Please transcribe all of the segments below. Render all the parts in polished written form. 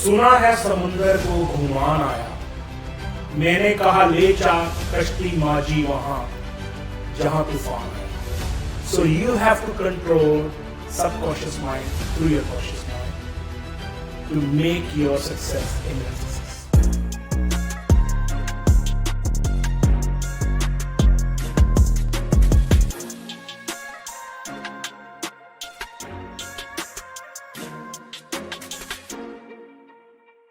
सुना है समुंदर को घुमान आया, मैंने कहा ले जा कश्ती माजी वहां जहां तूफान है. So you have to control subconscious mind through your conscious mind to make your success inner success.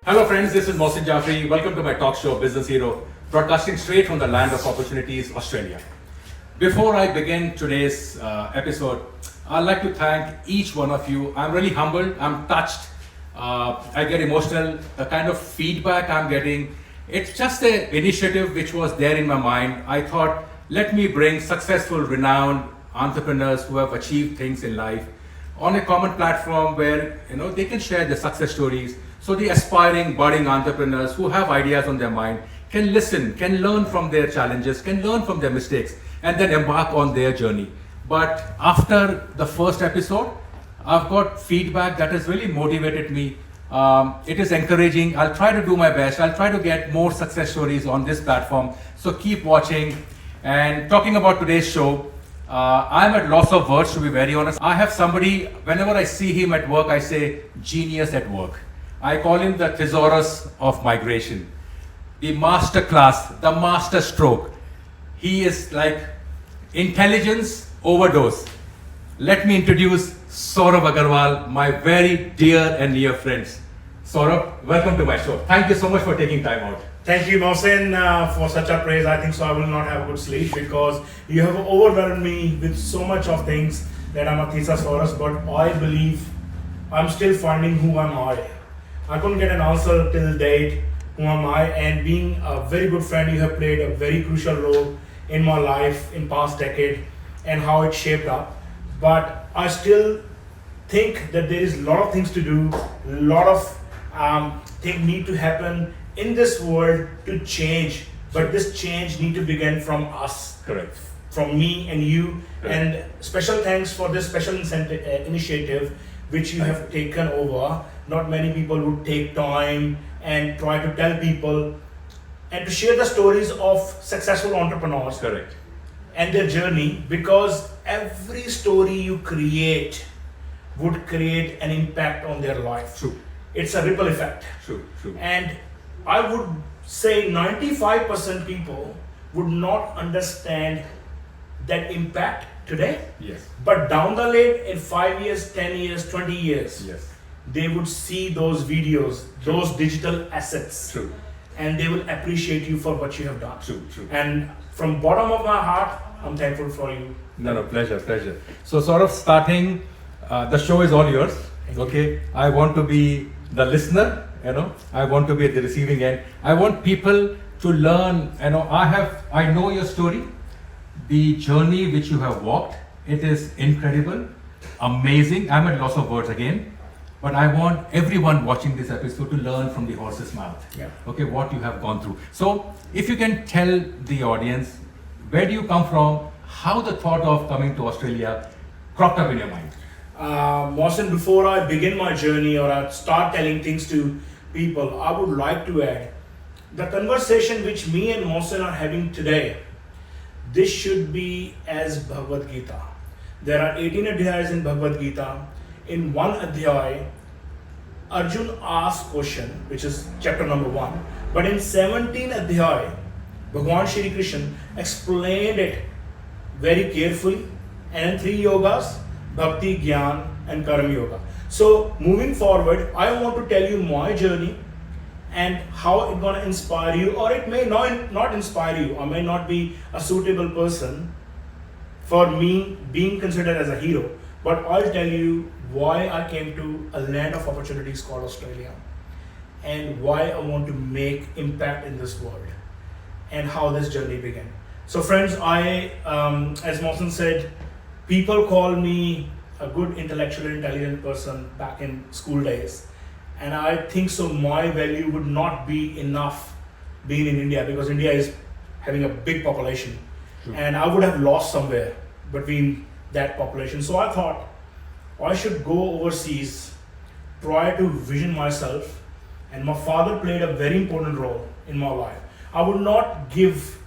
Hello friends, this is Mohsin Jafri. Welcome to my talk show, Business Hero, broadcasting straight from the land of opportunities, Australia. Before I begin today's episode, I'd like to thank each one of you. I'm really humbled, I'm touched, I get emotional, the kind of feedback I'm getting. It's just an initiative which was there in my mind. I thought, let me bring successful, renowned entrepreneurs who have achieved things in life on a common platform where they can share their success stories. So the aspiring, budding entrepreneurs who have ideas on their mind can listen, can learn from their challenges, can learn from their mistakes, and then embark on their journey. But after the first episode, I've got feedback that has really motivated me. It is encouraging. I'll try to do my best. I'll try to get more success stories on this platform. So keep watching. And talking about today's show, I'm at loss of words, to be very honest. I have somebody, whenever I see him at work, I say, genius at work. I call him the thesaurus of migration, the master class, the master stroke. He is like intelligence overdose. Let me introduce Sourabh Aggarwal, my very dear and near friends. Sourabh, welcome to my show. Thank you so much for taking time out. Thank you, Mohsin, for such a praise. I think so I will not have a good sleep because you have overwhelmed me with so much of things that I'm a thesaurus, but I believe I'm still finding who am I. I couldn't get an answer till date, who am I, and being a very good friend, you have played a very crucial role in my life in past decade and how it shaped up. But I still think that there is a lot of things to do, a lot of things need to happen in this world to change, but this change need to begin from us. Correct. From me and you. Correct. And special thanks for this special initiative which you have taken over. Not many people would take time and try to tell people and to share the stories of successful entrepreneurs. Correct. And their journey, because every story you create would create an impact on their life. True. It's a ripple effect. True. And I would say 95% people would not understand that impact today. Yes. But down the lane, in 5 years, 10 years, 20 years, Yes. they would see those videos, those digital assets. True. And they will appreciate you for what you have done. True. And from bottom of my heart, I'm thankful for you. No, pleasure. So sort of starting, the show is all yours. Okay. I want to be the listener, I want to be at the receiving end. I want people to learn, I know your story, the journey which you have walked. It is incredible, amazing. I'm at loss of words again. But I want everyone watching this episode to learn from the horse's mouth. Yeah. Okay, what you have gone through. So, if you can tell the audience, where do you come from? How the thought of coming to Australia cropped up in your mind? Mohsin, before I begin my journey or I start telling things to people, I would like to add the conversation which me and Mohsin are having today. This should be as Bhagavad Gita. There are 18 adhyayas in Bhagavad Gita. In one adhyay, Arjun asks question, which is chapter number 1. But in 17 adhyay, Bhagwan Shri Krishna explained it very carefully. And in 3 yogas, Bhakti, Gyan and Karma Yoga. So moving forward, I want to tell you my journey and how it's going to inspire you, or it may not inspire you. I may not be a suitable person for me being considered as a hero. But I'll tell you why I came to a land of opportunities called Australia and why I want to make impact in this world and how this journey began. So friends, as Mohsin said, people call me a good intellectually intelligent person back in school days. And I think so my value would not be enough being in India because India is having a big population. True. And I would have lost somewhere between that population. So I thought I should go overseas, try to vision myself and my father played a very important role in my life. I would not give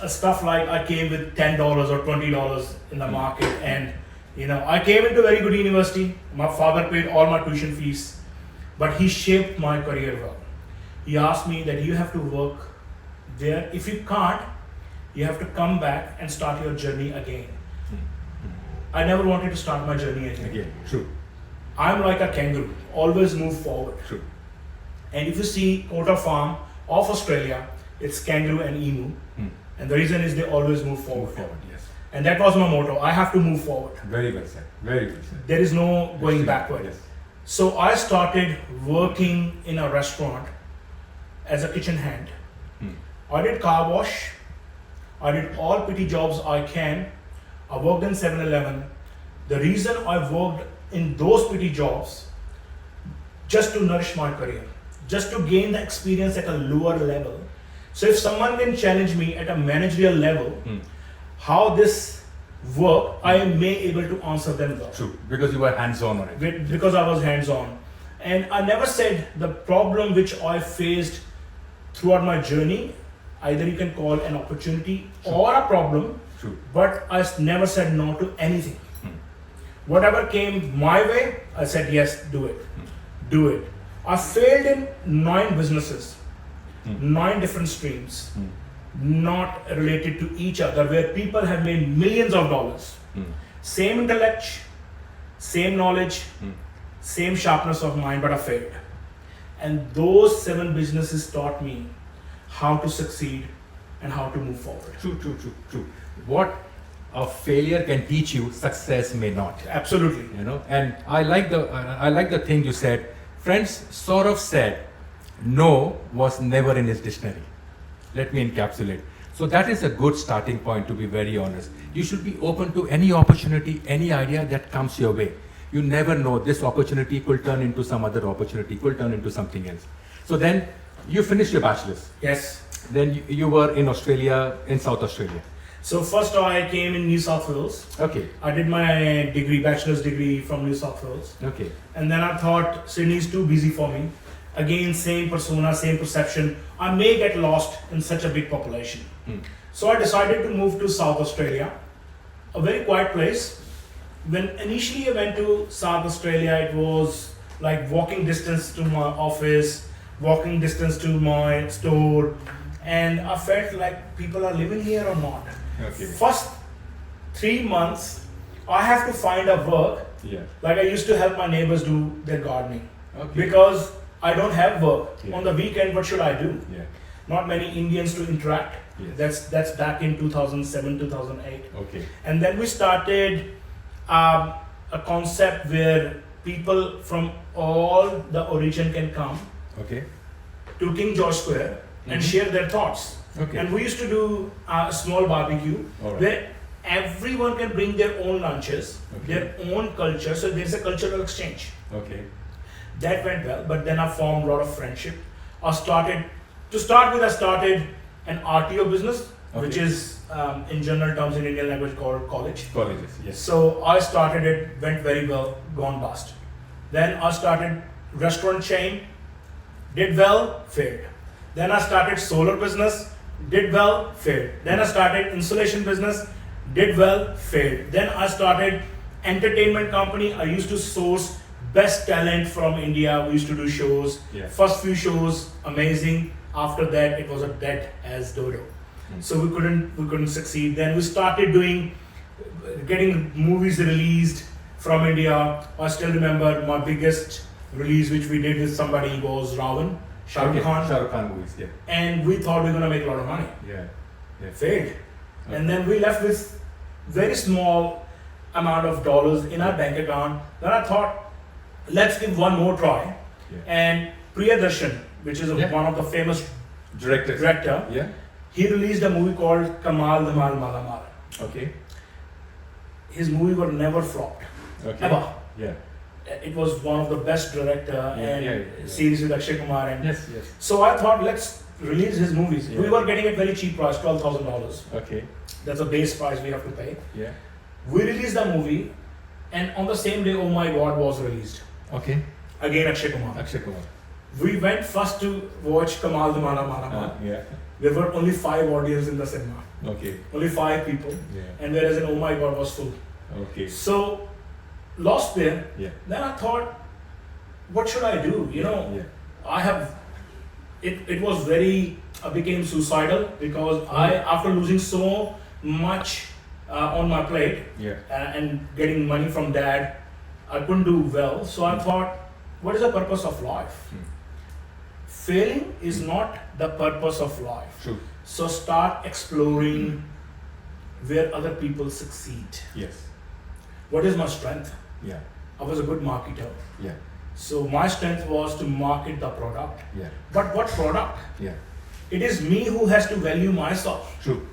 stuff like I came with $10 or $20 in the market, and I came into a very good university. My father paid all my tuition fees, but he shaped my career well. He asked me that you have to work there. If you can't, you have to come back and start your journey again. I never wanted to start my journey again. True. I'm like a kangaroo, always move forward. True. And if you see Kota Farm of Australia, it's kangaroo and emu. And the reason is they always move forward. Move forward, yes. And that was my motto. I have to move forward. Very well said. Very well said. There is no going backward. Yes. So I started working in a restaurant as a kitchen hand. I did car wash. I did all petty jobs I can. I worked in 7-Eleven. The reason I worked in those petty jobs, just to nourish my career, just to gain the experience at a lower level. So if someone can challenge me at a managerial level, how this work, I may able to answer them well. True, because you were hands-on on it. Because I was hands-on. And I never said the problem which I faced throughout my journey, either you can call an opportunity or a problem, but I never said no to anything. Whatever came my way, I said yes, do it. Do it. I failed in 9 businesses, 9 different streams, not related to each other, where people have made millions of dollars. Same intellect, same knowledge, same sharpness of mind, but I failed. And those 7 businesses taught me how to succeed and how to move forward. True. What a failure can teach you, success may not. Absolutely. And I like the thing you said. Friends, Sourabh said, no was never in his dictionary. Let me encapsulate. So that is a good starting point, to be very honest. You should be open to any opportunity, any idea that comes your way. You never know, this opportunity could turn into some other opportunity, could turn into something else. So then you finished your bachelor's. Yes. Then you were in Australia, in South Australia. So first I came in New South Wales. Okay. I did my bachelor's degree from New South Wales. Okay. And then I thought Sydney is too busy for me. Again, same persona, same perception. I may get lost in such a big population. So I decided to move to South Australia, a very quiet place. When initially I went to South Australia, it was like walking distance to my office, walking distance to my store, and I felt like people are living here or not. Okay. First 3 months, I have to find a work. Like I used to help my neighbors do their gardening. Because I don't have work. On the weekend, what should I do? Not many Indians to interact. That's back in 2007, 2008. Okay. And then we started a concept where people from all the origin can come to King George Square and share their thoughts. And we used to do a small barbecue where everyone can bring their own lunches, their own culture. So there's a cultural exchange. That went well, but then I formed a lot of friendship. I started an RTO business, which is in general terms in Indian language called college. Colleges, yes. So I started it, went very well, gone bust. Then I started restaurant chain, did well, failed. Then I started solar business, did well, failed. Then I started insulation business, did well, failed. Then I started entertainment company. I used to source best talent from India. We used to do shows. First few shows, amazing. After that, it was a dead as dodo. So we couldn't succeed. Then we started getting movies released from India. I still remember my biggest release, which we did with somebody, was Ravan, Shah Rukh Khan movies, And we thought we were gonna make a lot of money. Failed. And then we left with very small amount of dollars in our bank account. Then I thought, let's give one more try. And Priyadarshan, which is one of the famous director, he released a movie called Kamal Dhamal Mala Mala. His movie were never flopped. Ever. It was one of the best director and series with Akshay Kumar. And so I thought, let's release his movies. We were getting it very cheap price, $12,000. That's a base price we have to pay. We released the movie, and on the same day, Oh My God was released. Again, Akshay Kumar. We went first to watch Kamal Mala Mala. Yeah. There were only 5 audience in the cinema. Okay. Only 5 people. Yeah. And whereas an oh my god was full. Okay. So lost there. Yeah. Then I thought, what should I do? Yeah. I have it was very I became suicidal because I after losing so much on my plate Yeah. and getting money from dad, I couldn't do well. So I thought, what is the purpose of life? Failing is not the purpose of life. True. So start exploring where other people succeed. Yes. What is my strength? Yeah. I was a good marketer. Yeah. So my strength was to market the product. Yeah. But what product? Yeah. It is me who has to value myself. True.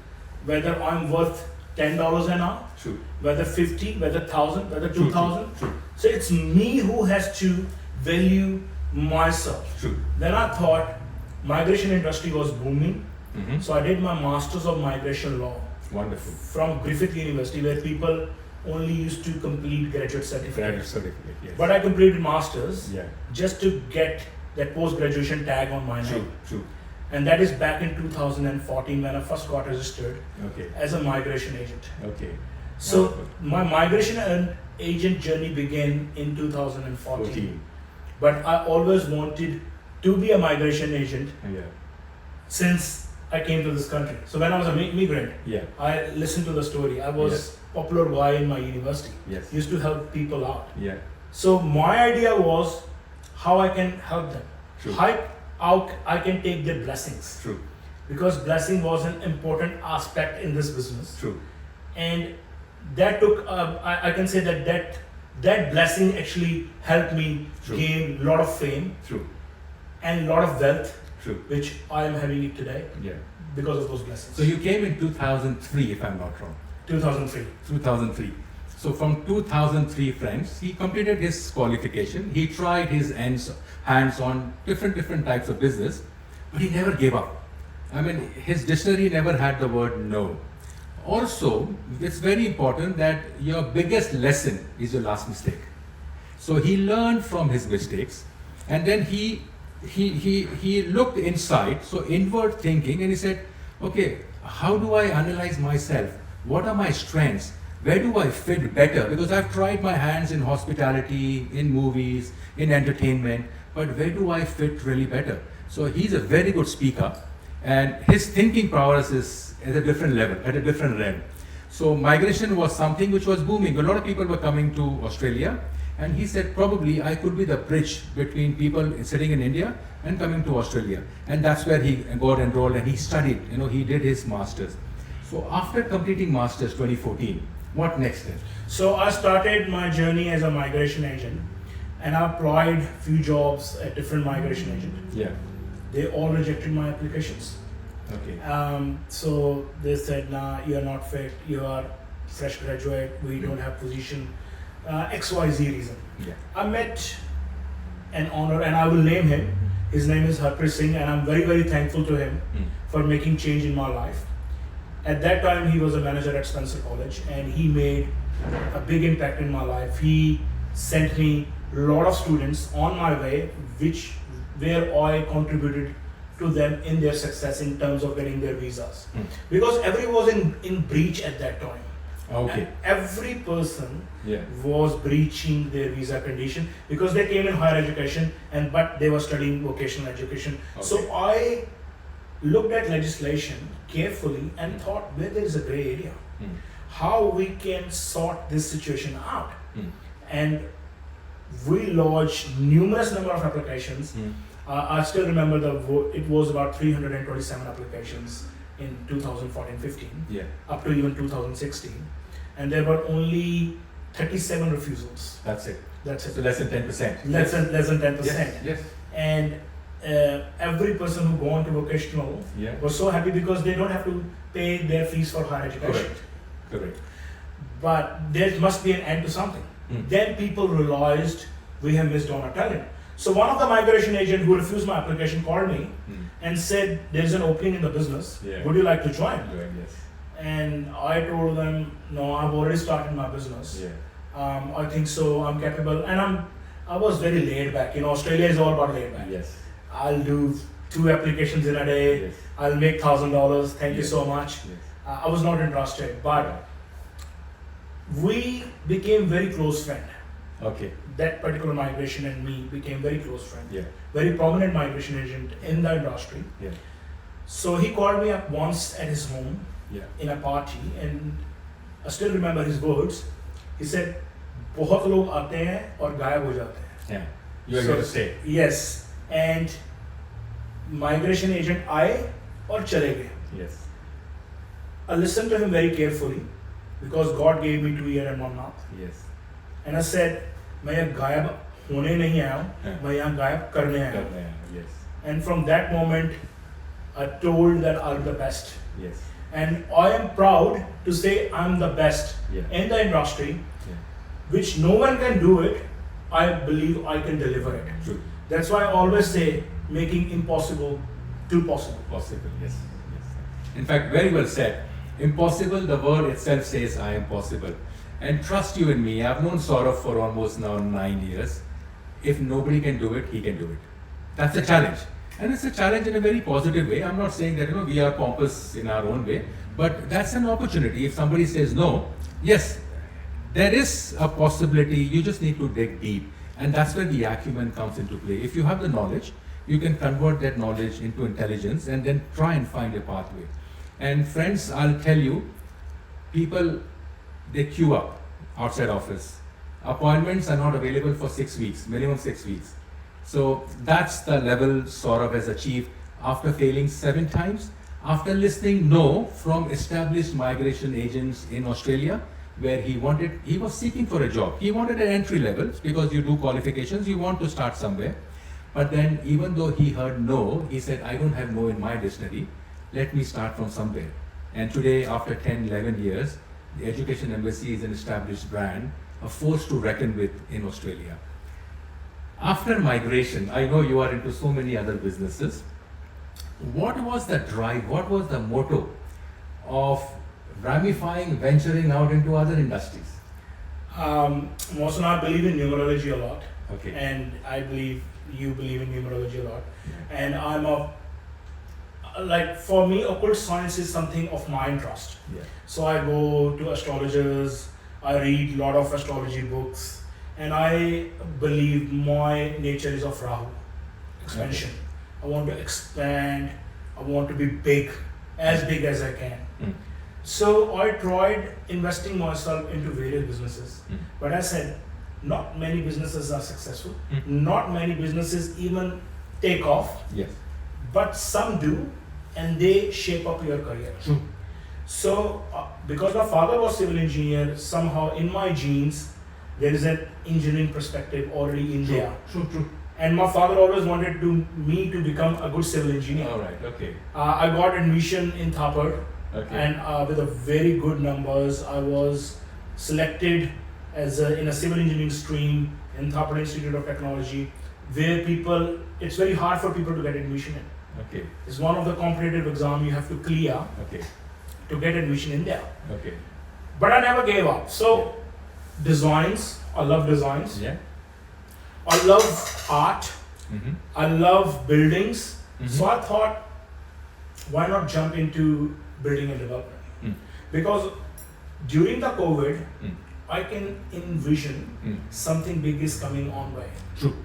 Whether I'm worth $10 an hour, True. whether 50, whether 1,000, whether True, 2,000. true. So it's me who has to value myself. True. Then I thought migration industry was booming. Mm-hmm. So I did my Masters of Migration Law Wonderful. from Griffith University, where people only used to complete graduate certificate. Graduate certificate. Yes. But I completed Masters Yeah. just to get that post-graduation tag on my True. name. True. And that is back in 2014 when I first got registered Okay. as a migration agent. Okay. So Wonderful. my migration and agent journey began in 2014. 14. But I always wanted to be a migration agent Yeah. since I came to this country. So when I was a migrant, Yeah. I listened to the story. I was popular guy in my university. Yes. Used to help people out. Yeah. So my idea was how I can help them. True. How I can take their blessings. True. Because blessing was an important aspect in this business. True. And that took, I can say that blessing actually helped me True. gain a lot of fame True. and a lot of wealth, True. which I am having it today Yeah. because of those blessings. So you came in 2003, if I'm not wrong. 2003. 2003. So from 2003, friends, he completed his qualification. He tried his hands on different types of business, but he never gave up. I mean, his dictionary never had the word no. Also, it's very important that your biggest lesson is your last mistake. So he learned from his mistakes, and then he looked inside, so inward thinking, and he said, okay, how do I analyze myself? What are my strengths? Where do I fit better? Because I've tried my hands in hospitality, in movies, in entertainment, but where do I fit really better? So he's a very good speaker, and his thinking prowess is at a different level, at a different realm. So migration was something which was booming. A lot of people were coming to Australia, and he said probably I could be the bridge between people sitting in India and coming to Australia. And that's where he got enrolled and he studied, he did his masters. So after completing masters 2014, what next then? So I started my journey as a migration agent, and I applied few jobs at different migration agents. Yeah. They all rejected my applications. Okay. So they said, nah, you're not fit, you are fresh graduate, we don't have position, XYZ reason. Yeah. I met an honor, and I will name him. His name is Harpreet Singh, and I'm very, very thankful to him for making change in my life. At that time, he was a manager at Spencer College, and he made a big impact in my life. He sent me a lot of students on my way, where I contributed to them in their success in terms of getting their visas. Because everyone was in breach at that time. Okay. And every person Yeah. was breaching their visa condition because they came in higher education but they were studying vocational education. So Okay. I looked at legislation carefully and thought where there is a gray area, how we can sort this situation out. And we lodged numerous number of applications. I still remember it was about 327 applications in 2014-15, Yeah. up to even 2016, and there were only 37 refusals. That's it. That's So it. less than 10%. Less than 10%. Yes. And every person who gone to vocational Yeah. was so happy because they don't have to pay their fees for higher education. Correct. But there must be an end to something. Then people realized we have missed on our talent. So one of the migration agent who refused my application called me and said, there's an opening in the business. Yeah. Would you like to join? Yes. And I told them, no, I've already started my business. Yeah. I think so, I'm capable. And I was very laid back. Australia is all about laid back. Yes. I'll do 2 applications in a day. Yes. I'll make $1,000. Thank you Yes. so much. Yes. I was not interested, but we became very close friend. Okay. That particular migration and me became very close friend. Yeah. Very prominent migration agent in the industry. Yeah. So he called me up once at his home Yeah. in a party, and I still remember his words. He said, बहुत लोग आते हैं और गायब हो जाते हैं. Yeah. You are here to stay. Yes, and migration agent आए और चले गए. Yes. I listened to him very carefully because God gave me 2 years and 1 month. Yes. And I said, मैं यहाँ गायब होने नहीं आया हूँ, Yeah. मैं यहाँ गायब करने आया हूँ. Yes. And from that moment, I told that I'm the best. Yes. And I am proud to say I'm the best Yeah. in the industry, Yeah. which no one can do it. I believe I can deliver it. True. That's why I always say making impossible to possible. Possible. Yes. Yes. In fact, very well said. Impossible, the word itself says I am possible. And trust you in me, I've known Sourabh for almost now 9 years. If nobody can do it, he can do it. That's a challenge. And it's a challenge in a very positive way. I'm not saying that we are pompous in our own way, but that's an opportunity. If somebody says no, yes, there is a possibility. You just need to dig deep. And that's where the acumen comes into play. If you have the knowledge, you can convert that knowledge into intelligence and then try and find a pathway. And friends, I'll tell you, people, they queue up outside office. Appointments are not available for 6 weeks, minimum 6 weeks. So that's the level Sourabh has achieved after failing 7 times, after listening no from established migration agents in Australia, where he was seeking for a job. He wanted an entry level because you do qualifications, you want to start somewhere. But then even though he heard no, he said, I don't have no in my dictionary, let me start from somewhere. And today, after 10, 11 years, the Education Embassy is an established brand, a force to reckon with in Australia. After migration, I know you are into so many other businesses. What was the drive, what was the motto of ramifying, venturing out into other industries? Mohsen, I believe in numerology a lot. Okay. And I believe you believe in numerology a lot. Yeah. And for me, occult science is something of my interest. Yeah. So I go to astrologers, I read a lot of astrology books, and I believe my nature is of Rahu, expansion. I want to expand, I want to be big as I can. Mm. So I tried investing myself into various businesses, but I said, not many businesses are successful, not many businesses even take off, Yes. but some do, and they shape up your career. True. So, because my father was civil engineer, somehow in my genes, there is an engineering perspective already in there. True. And my father always wanted me to become a good civil engineer. All right. Okay. I got admission in Thapar, Okay. and with a very good numbers, I was selected as in a civil engineering stream in Thapar Institute of Technology, where it's very hard for people to get admission in. Okay. It's one of the competitive exam you have to clear Okay. to get admission in there. Okay. But I never gave up. So, designs, I love designs. Yeah. I love art. Mm-hmm. I love buildings. Mhm. So I thought, why not jump into building and development? Mm. Because during the COVID, Mm. I can envision something big is coming on way. True.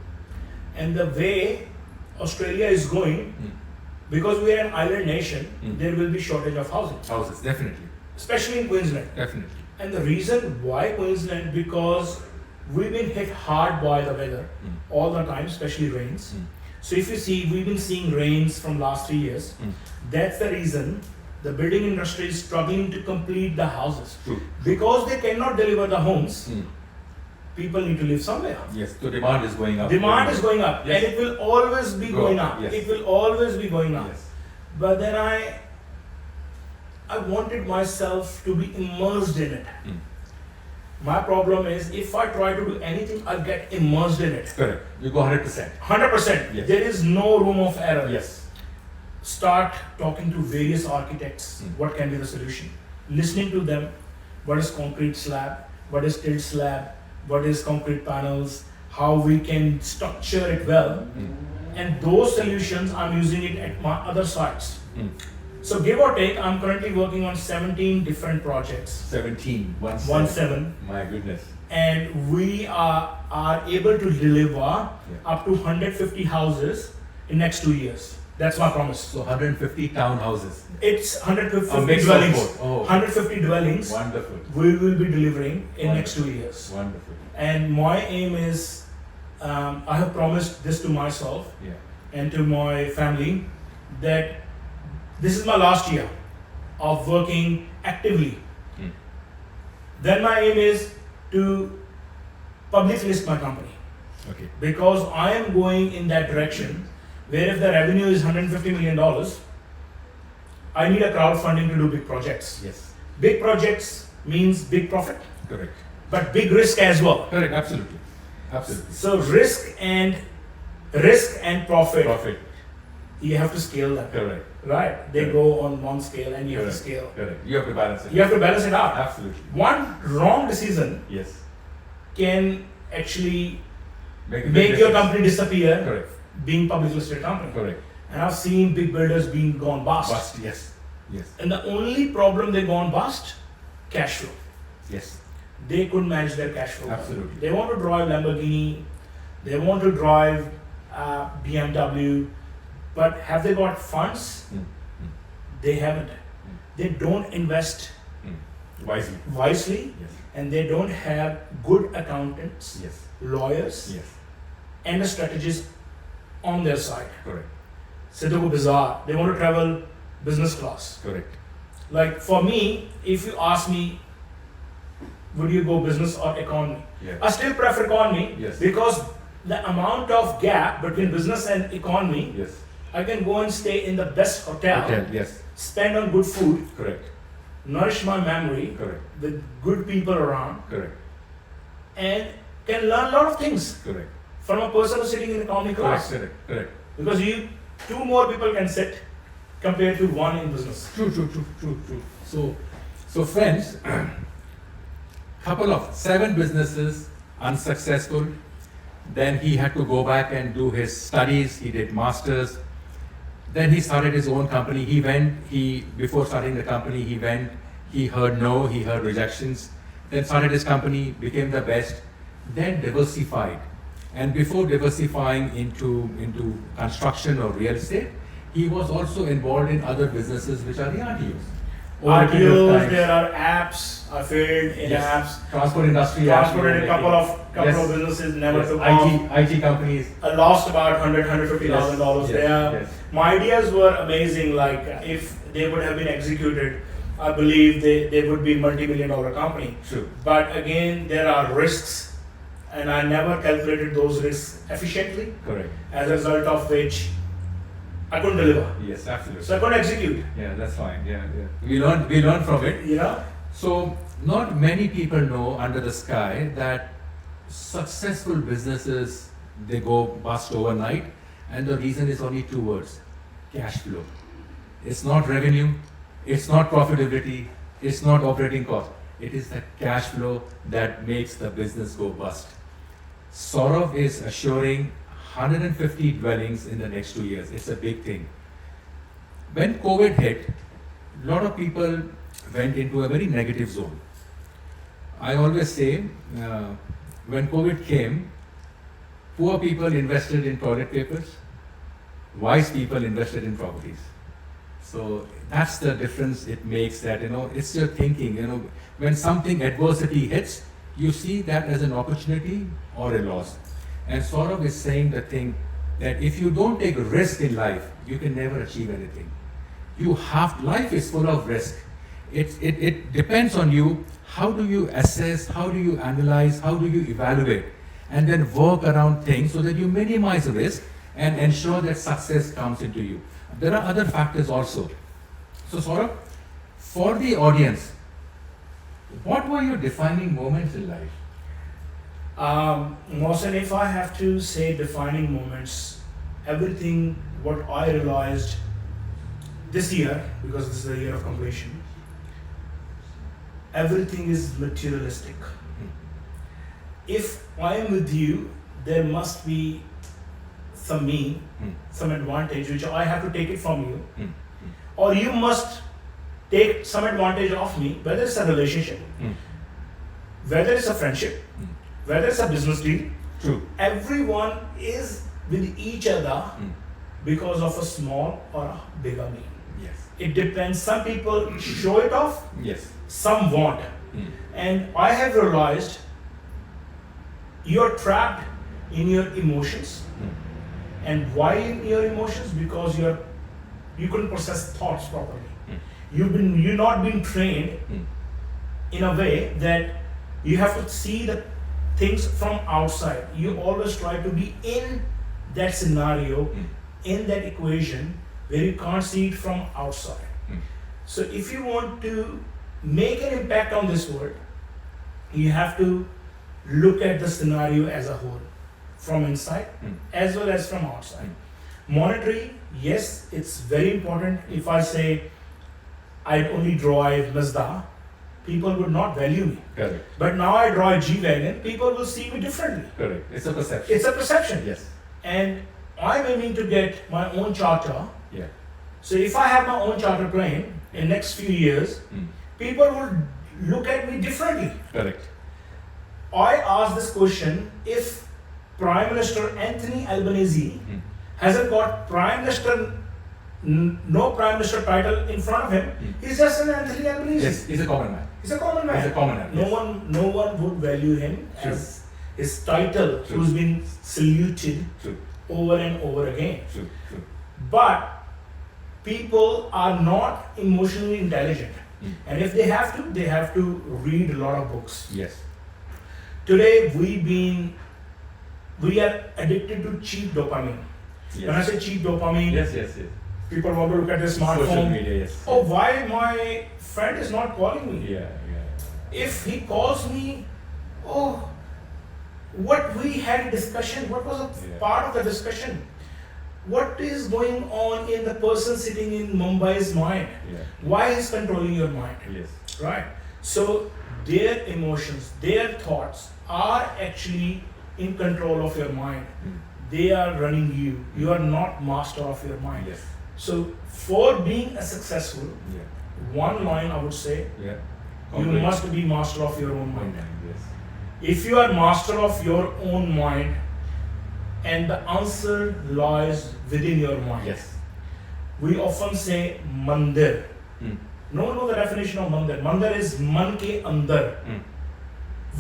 And the way Australia is going, because we are an island nation, there will be shortage of housing, Houses, definitely. especially in Queensland. Definitely. And the reason why Queensland, because we've been hit hard by the weather all the time, especially rains. So if you see, we've been seeing rains from last 3 years. That's the reason the building industry is struggling to complete the houses. True. Because they cannot deliver the homes, people need to live somewhere. Yes, so demand is going up. Demand is going up, Yes. and it will always be Go going up, up. yes. It will always be going up. Yes. But then I wanted myself to be immersed in it. My problem is, if I try to do anything, I'll get immersed in it. Correct. You go 100%. 100%. Yes. There is no room of error. Yes. Start talking to various architects. What can be the solution? Listening to them. What is concrete slab? What is tilt slab? What is concrete panels? How we can structure it well. and those solutions I'm using it at my other sites. Mm. So give or take, I'm currently working on 17 different projects. 17. 17. My goodness. And we are able to deliver up to 150 houses in next 2 years. That's my promise. So 150 townhouses. It's 150 A mix of dwellings. both. Oh. 150 dwellings Wonderful. we will be delivering in next 2 years. Wonderful. And my aim is, I have promised this to myself Yeah. and to my family, that this is my last year of working actively. Mm. Then my aim is to publicly list my company, Okay. because I am going in that direction where if the revenue is $150 million, I need a crowdfunding to do big projects. Yes. Big projects means big profit, Correct. but big risk as well. Correct. Absolutely. Absolutely. So risk and profit, Profit. you have to scale them, Correct. right? They Correct. go on one scale and you have to Correct. scale. Correct. You have to balance it. You have to balance it out. Absolutely. One wrong decision Yes. can actually Make make your difference. company disappear, Correct. being publicly listed company. Correct. And I've seen big builders being gone bust. Bust. Yes. Yes. And the only problem they gone bust, cash flow. Yes. They couldn't manage their cash flow. Absolutely. They want to drive Lamborghini, they want to drive BMW, but have they got funds? Mm. They haven't. They don't invest Wisely. wisely, Yes. and they don't have good accountants, Yes. lawyers, Yes. and a strategist on their side. Correct. So they go bizarre. They want to travel business class. Correct. Like for me, if you ask me, would you go business or economy? Yeah. I still prefer economy, Yes. because the amount of gap between business and economy, Yes. I can go and stay in the best hotel, Hotel. Yes. spend on good food, Correct. nourish my memory Correct. with good people around, Correct. and can learn a lot of things Correct. from a person who's sitting in economy Correct. class. Correct. Correct. Because two more people can sit compared to one in business. True. So friends, couple of 7 businesses unsuccessful. Then he had to go back and do his studies. He did masters. Then he started his own company. Before starting the company, he heard no, he heard rejections. Then started his company, became the best. Then diversified. And before diversifying into construction or real estate, he was also involved in other businesses which are the RTOs. Over a period of RTOs, time. there are apps, I failed in Yes. apps. Transport industry. Transported a actually, couple of Yes. businesses, never Yes. took off. IT companies. I lost about $150,000 Yes. there. Yes. My ideas were amazing. Like if they would have been executed, I believe they would be multi-million-dollar company. True. But again, there are risks, and I never calculated those risks efficiently. Correct. As a result of which, I couldn't deliver. Yes, absolutely. So I couldn't execute. Yeah, that's fine. Yeah. We learned from it. You know. So not many people know under the sky that successful businesses, they go bust overnight, and the reason is only 2 words: cash flow. It's not revenue, it's not profitability, it's not operating cost. It is the cash flow that makes the business go bust. Sourabh is assuring 150 dwellings in the next 2 years. It's a big thing. When COVID hit, a lot of people went into a very negative zone. I always say, when COVID came, poor people invested in toilet papers, wise people invested in properties. So that's the difference it makes, that, it's your thinking, when something adversity hits, you see that as an opportunity or a loss. And Sourabh is saying the thing that if you don't take risk in life, you can never achieve anything. Life is full of risk. It depends on you. How do you assess, how do you analyze, how do you evaluate, and then work around things so that you minimize risk and ensure that success comes into you. There are other factors also. So Sourabh, for the audience, what were your defining moments in life? Mohsen, if I have to say defining moments, everything what I realized this year, because this is the year of completion, everything is materialistic. If I am with you, there must be some advantage which I have to take it from you, or you must take some advantage of me, whether it's a relationship, whether it's a friendship, whether it's a business deal. True. Everyone is with each other because of a small or a bigger mean. Yes. It depends. Some people show it off, Yes. some won't. And I have realized you're trapped in your emotions. And why in your emotions? Because you couldn't process thoughts properly. You're not being trained in a way that you have to see the things from outside. You always try to be in that scenario, in that equation where you can't see it from outside. So if you want to make an impact on this world, you have to look at the scenario as a whole, from inside as well as from outside. Monetary, yes, it's very important. If I say I only drive Mazda, people would not value me. Correct. But now I drive G-Wagon, people will see me differently. Correct. It's a perception. It's a perception. Yes. And I'm aiming to get my own charter. Yeah. So if I have my own charter plane in next few years, people will look at me differently. Correct. I asked this question: if Prime Minister Anthony Albanese hasn't got Prime Minister, no Prime Minister title in front of him, he's just an Anthony Albanese. Yes, he's a common man. He's a common man. He's a common man. No one would value him True. as his title, True. who's been saluted True. over and over again. True. True. But people are not emotionally intelligent, and if they have to read a lot of books. Yes. Today we are addicted to cheap dopamine. Yes. When I say cheap dopamine, Yes. people want to look at their smartphone. Social media, yes. Oh, why my friend is not calling me? Yeah. If he calls me, oh, what we had a discussion, what was a part of the discussion? What is going on in the person sitting in Mumbai's mind? Yeah. Why is controlling your mind? Yes. Right? So their emotions, their thoughts are actually in control of your mind. They are running you. You are not master of your mind. Yes. So for being a successful, Yeah. one line I would say, Yeah. you must be master of your own mind. Yes. If you are master of your own mind, and the answer lies within your mind. Yes. We often say mandir. No one knows the definition of mandir. Mandir is man ke andar.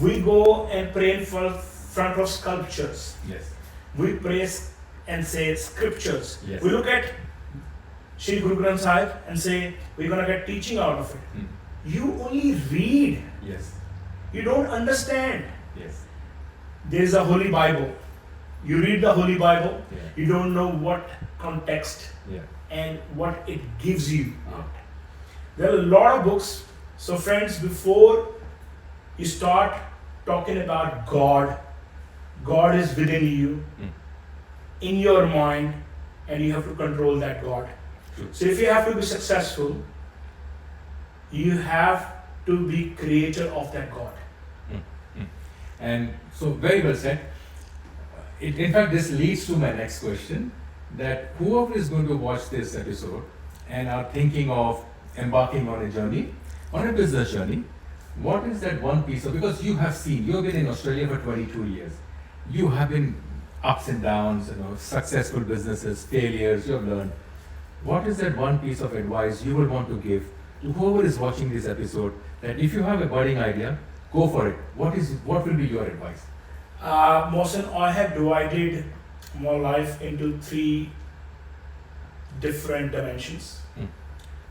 We go and pray in front of sculptures. Yes. We pray and say scriptures. Yes. We look at Shri Guru Granth Sahib and say we're gonna get teaching out of it. You only read. Yes. You don't understand. Yes. There is a Holy Bible. You read the Holy Bible. Yeah. You don't know what context Yeah. and what it gives you out. There are a lot of books. So friends, before you start talking about God, God is within you, in your mind, and you have to control that God. True. So if you have to be successful, you have to be creator of that God. And so very well said. In fact, this leads to my next question, that whoever is going to watch this episode and are thinking of embarking on a journey, on a business journey, what is that one piece of, because you have been in Australia for 22 years, you have been ups and downs, successful businesses, failures, you have learned. What is that one piece of advice you will want to give to whoever is watching this episode, that if you have a budding idea, go for it. What will be your advice? Mohsen, I have divided my life into 3 different dimensions.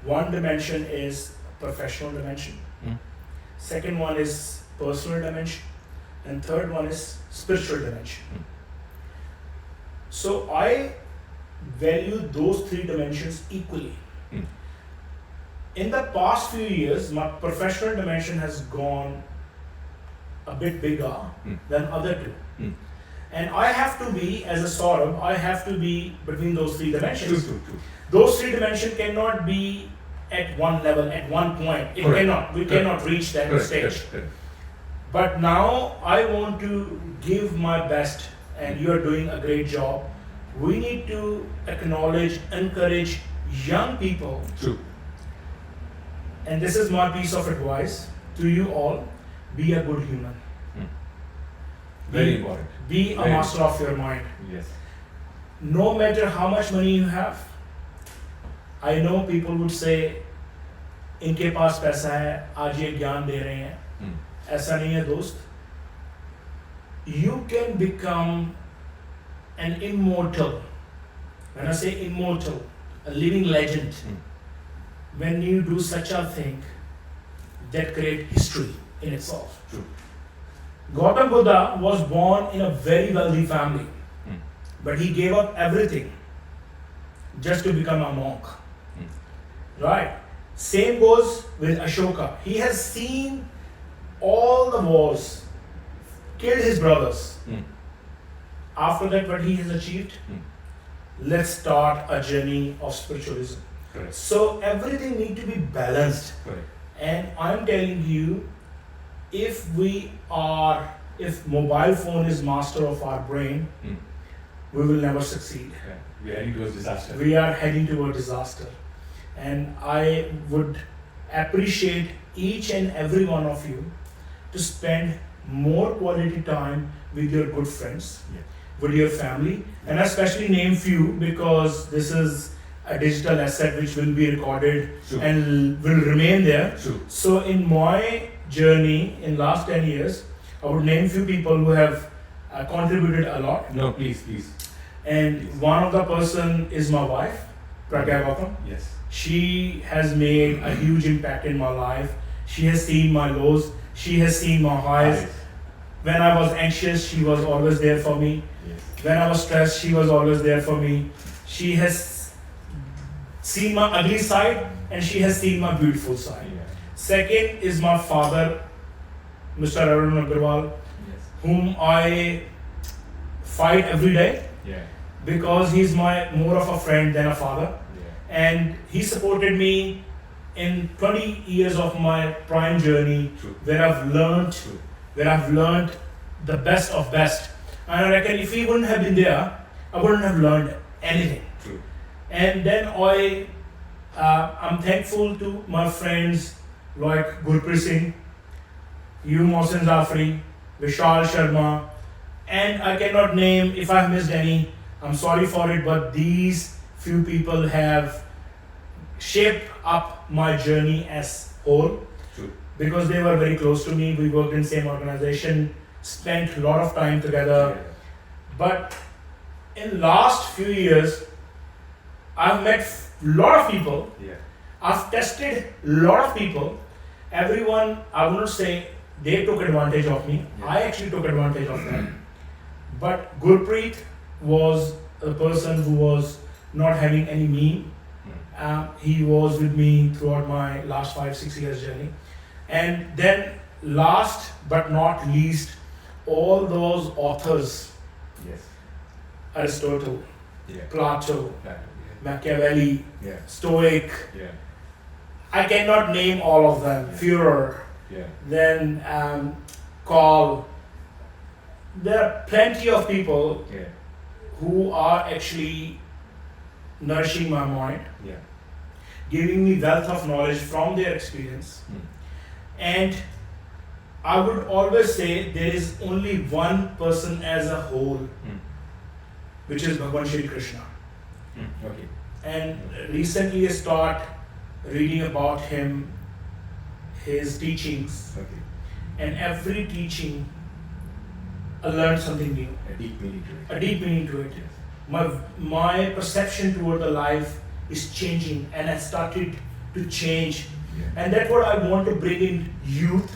One dimension is professional dimension. Second one is personal dimension. And third one is spiritual dimension. So I value those 3 dimensions equally. In the past few years, my professional dimension has gone a bit bigger than other 2. And I have to be, as a Sourabh, I have to be between those 3 dimensions. True. Those 3 dimensions cannot be at one level, at one point. It Correct. cannot. We cannot reach that stage. Correct. But now I want to give my best, and you are doing a great job we need to acknowledge, encourage young people, True. and this is my piece of advice to you all: be a good human. Very important. Be a Very master of your mind. Yes. No matter how much money you have. I know people would say, इनके पास पैसा है, आज ये ज्ञान दे रहे हैं. ऐसा नहीं है दोस्त. You can become an immortal. When I say immortal, a living legend, when you do such a thing that create history in itself. True. Gautam Buddha was born in a very wealthy family, but he gave up everything just to become a monk. Right? Same goes with Ashoka. He has seen all the wars, killed his brothers. After that, what he has achieved? Let's start a journey of spiritualism. Correct. So everything need to be balanced. Correct. And I'm telling you, if mobile phone is master of our brain, we will never succeed. Yeah. We are heading towards disaster. We are heading toward disaster. And I would appreciate each and every one of you to spend more quality time with your good friends, with your family, and I especially name few because this is a digital asset which will be recorded True. and will remain there. True. So in my journey in last 10 years, I would name few people who have contributed a lot. No, please. And one of the person is my wife, Pragya Gautam. Yes. She has made a huge impact in my life. She has seen my lows. She has seen my highs. When I was anxious, she was always there for me. Yes. When I was stressed, she was always there for me. She has seen my ugly side and she has seen my beautiful side. Yeah. Second is my father, Mr. Sourabh Aggarwal, Yes. whom I fight every day Yeah. because he's more of a friend than a father. And he supported me in 20 years of my prime journey. True. where I've learned the best of best. And I reckon if he wouldn't have been there, I wouldn't have learned anything. True. And then I'm thankful to my friends like Gurpreet Singh, Mohsen Zafri, Vishal Sharma, and I cannot name, if I've missed any, I'm sorry for it, but these few people have shaped up my journey as whole. True. Because they were very close to me. We worked in same organization, spent a lot of time together. But in last few years, I've met lot of people. Yeah. I've tested lot of people. Everyone, I wouldn't say they took advantage of me. Yeah. I actually took advantage of them. But Gurpreet was a person who was not having any me. He was with me throughout my last 5-6 years journey. And then last but not least, all those authors, Yes. Aristotle, Yeah. Plato, Yeah. Machiavelli, Yeah. Stoic, Yeah. I cannot name all of them, Führer, Yeah. then Karl. There are plenty of people Yeah. who are actually nourishing my mind, Yeah. giving me wealth of knowledge from their experience. And I would always say there is only one person as a whole, which is Bhagwan Shri Krishna. Okay. And recently I started reading about him, his teachings, Okay. and every teaching I learned something new, A deep meaning to it. a deep meaning to it. Yes. My perception toward the life is changing, and I started to change. Yeah. And that's what I want to bring in youth.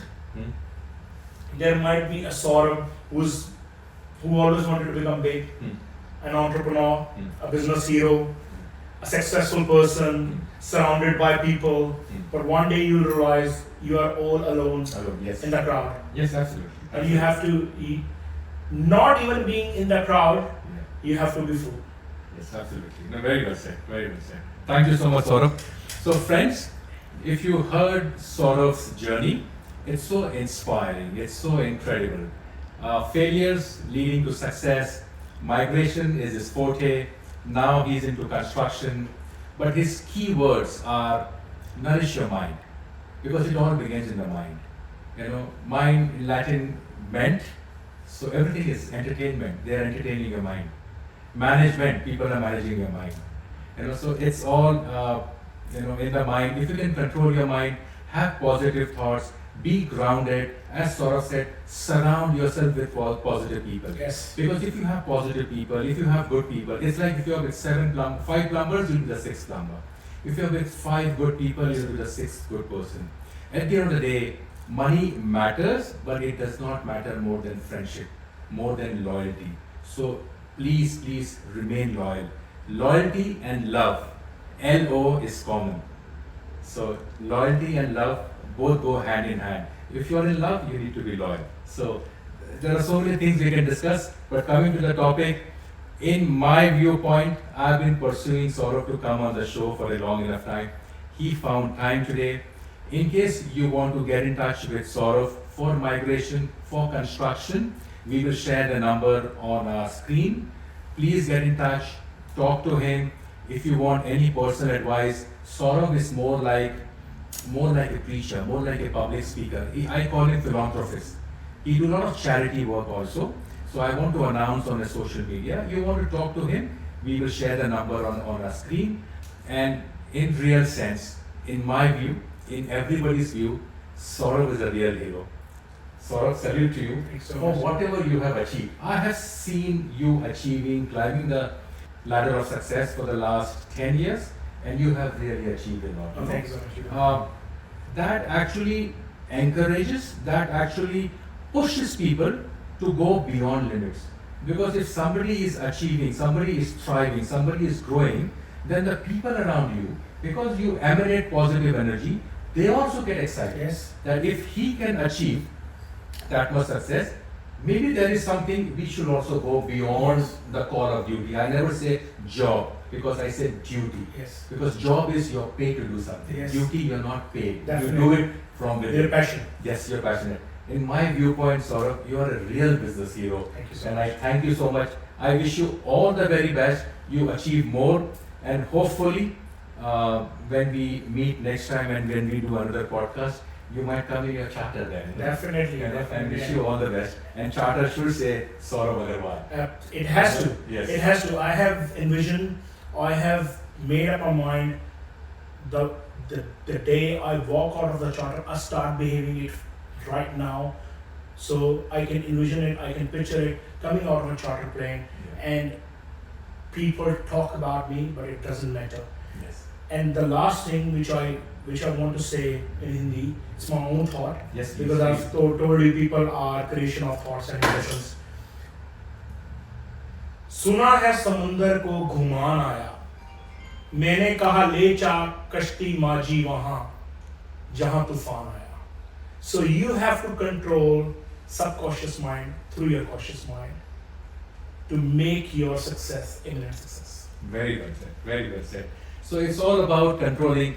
There might be a Sourabh who always wanted to become big, an entrepreneur, a business hero, a successful person, surrounded by people. But one day you'll realize you are all alone Alone. Yes. in the crowd. Yes, absolutely. And you have to, not even being in the crowd, Yeah. you have to be full. Yes, absolutely. No, very well said. Very well said. Thank you so much, Sourabh. So, friends, if you heard Saurabh's journey, it's so inspiring. It's so incredible. Failures leading to success. Migration is his forte. Now he's into construction. But his key words are nourish your mind, because it all begins in the mind. Mind in Latin, ment, so everything is entertainment. They are entertaining your mind. Management, people are managing your mind. So it's all in the mind. If you can control your mind, have positive thoughts, be grounded. As Sourabh said, surround yourself with positive people. Yes. Because if you have positive people, if you have good people, it's like if you're with 5 plumbers, you'll be the 6th plumber. If you're with 5 good people, you'll be the 6th good person. At the end of the day, money matters, but it does not matter more than friendship, more than loyalty. So please remain loyal. Loyalty and love, LO is common. So loyalty and love both go hand in hand. If you're in love, you need to be loyal. So there are so many things we can discuss, but coming to the topic, in my viewpoint, I've been pursuing Sourabh to come on the show for a long enough time. He found time today. In case you want to get in touch with Sourabh for migration, for construction, we will share the number on our screen. Please get in touch, talk to him. If you want any personal advice, Sourabh is more like a preacher, more like a public speaker. I call him philanthropist. He do a lot of charity work also. So I want to announce on the social media. You want to talk to him, we will share the number on our screen. And in real sense, in my view, in everybody's view, Sourabh is a real hero. Sourabh, salute to you for whatever you have achieved. I have seen you climbing the ladder of success for the last 10 years, and you have really achieved a lot. Thank you so much. That actually encourages, that actually pushes people to go beyond limits. Because if somebody is achieving, somebody is thriving, somebody is growing, then the people around you, because you emanate positive energy, they also get excited. Yes. That if he can achieve that much success, maybe there is something we should also go beyond the call of duty. I never say job, because I say duty. Yes. Because job is you're paid to do something. Yes. Duty, you're not paid. Definitely. You do it from within. Your passion. Yes, you're passionate. In my viewpoint, Sourabh, you are a real business hero. Thank you so And much. I thank you so much. I wish you all the very best. You achieve more, and hopefully, when we meet next time and when we do another podcast, you might come in your charter then. Definitely. And wish you all the best. And charter should say Sourabh Aggarwal. It has to. Yes. It has to. I have envisioned, I have made up my mind the day I walk out of the charter, I start behaving it right now. So I can envision it, I can picture it coming out of a charter plane, and people talk about me, but it doesn't matter. Yes. And the last thing which I want to say in Hindi, it's my own thought. Yes, please, Because I've told you people are creation of thoughts and impressions. सुना है समुंदर को घुमान आया, मैंने कहा ले जा कश्ती माजी वहां जहां तूफान आया. So you have to control subconscious mind through your conscious mind to make your success imminent success. Very well said. Very well said. So it's all about controlling.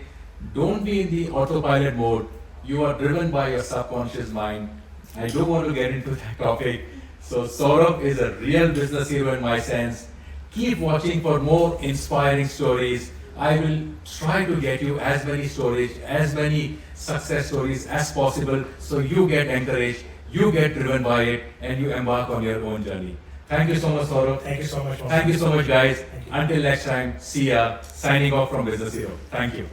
Don't be in the autopilot mode. You are driven by your subconscious mind. I don't want to get into that topic. So Sourabh is a real business hero in my sense. Keep watching for more inspiring stories. I will try to get you as many stories, as many success stories as possible, so you get encouraged, you get driven by it, and you embark on your own journey. Thank you so much, Sourabh. Thank you so much. Thank you so much, guys. Thank you. Until next time, see ya. Signing off from Business Hero. Thank you.